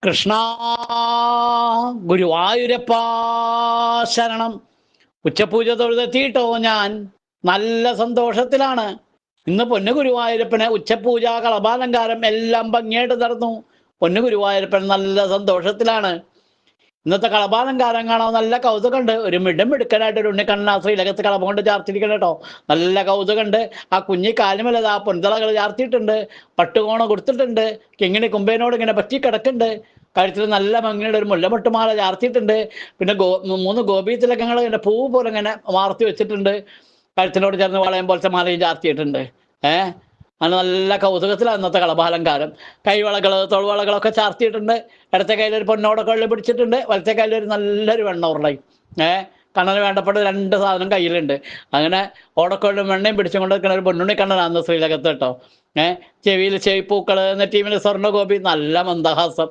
കൃഷ്ണ ഗുരുവായൂരപ്പാ ശരണം. ഉച്ചപൂജ തൊഴുതെത്തിയിട്ടോ ഞാൻ നല്ല സന്തോഷത്തിലാണ്. ഇന്ന് പൊന്നു ഗുരുവായൂരപ്പന് ഉച്ചപൂജ കളഭാലങ്കാരം എല്ലാം ഭംഗിയായിട്ട് നടന്നു. പൊന്നു ഗുരുവായൂരപ്പൻ നല്ല സന്തോഷത്തിലാണ്. ഇന്നത്തെ കളഭാലങ്കാരം കാണാൻ നല്ല കൗതുകമുണ്ട്. ഒരു മിടുക്കനായിട്ട് ഒരു ഉണ്ണിക്കണ്ണൻ ശ്രീലകത്ത് കളഭം കൊണ്ട് ചാർത്തിരിക്കണം കേട്ടോ. നല്ല കൗതുകമുണ്ട്. ആ കുഞ്ഞി കാലുമല്ലത് ആ പൊൻതളകൾ ചാർത്തിയിട്ടുണ്ട്. പട്ടുകോണ കൊടുത്തിട്ടുണ്ട്. കിങ്ങിണി കുമ്പേനോട് ഇങ്ങനെ പറ്റി കിടക്കുന്നുണ്ട്. കഴുത്തിൽ നല്ല ഭംഗിയുടെ ഒരു മുല്ലമൊട്ടുമാല ചാർത്തിയിട്ടുണ്ട്. പിന്നെ 3 ഗോപി തിലകങ്ങൾ ഇങ്ങനെ പൂ പോലെ ഇങ്ങനെ വാർത്തി വെച്ചിട്ടുണ്ട്. കഴുത്തിനോട് ചേർന്ന് വളയം പോലത്തെ മാലയും ചാർത്തിയിട്ടുണ്ട്. അത് നല്ല കൗതുകത്തിലാണ് അന്നത്തെ കളഭാലങ്കാരം. കൈവളകൾ തൊൾവളകളൊക്കെ ചാർത്തിയിട്ടുണ്ട്. ഇടത്തെ കയ്യിലൊരു പൊന്നോടൊക്കെ പിടിച്ചിട്ടുണ്ട്. വലത്തെ കയ്യിലൊരു നല്ലൊരു വെണ്ണ ഉരുളയും കണ്ണന് വേണ്ടപ്പെട്ട 2 സാധനം കയ്യിലുണ്ട്. അങ്ങനെ ഓടക്കൊള്ളും വെണ്ണയും പിടിച്ചും കൊണ്ട് നിൽക്കുന്ന ഒരു പൊന്നുണ്ണി കണ്ണനാന്ന് ശ്രീലകത്ത് കേട്ടോ. ചെവിയിൽ ചെവിപ്പൂക്കള്, നെറ്റീമിൽ സ്വർണ്ണഗോപി, നല്ല മന്ദഹാസം.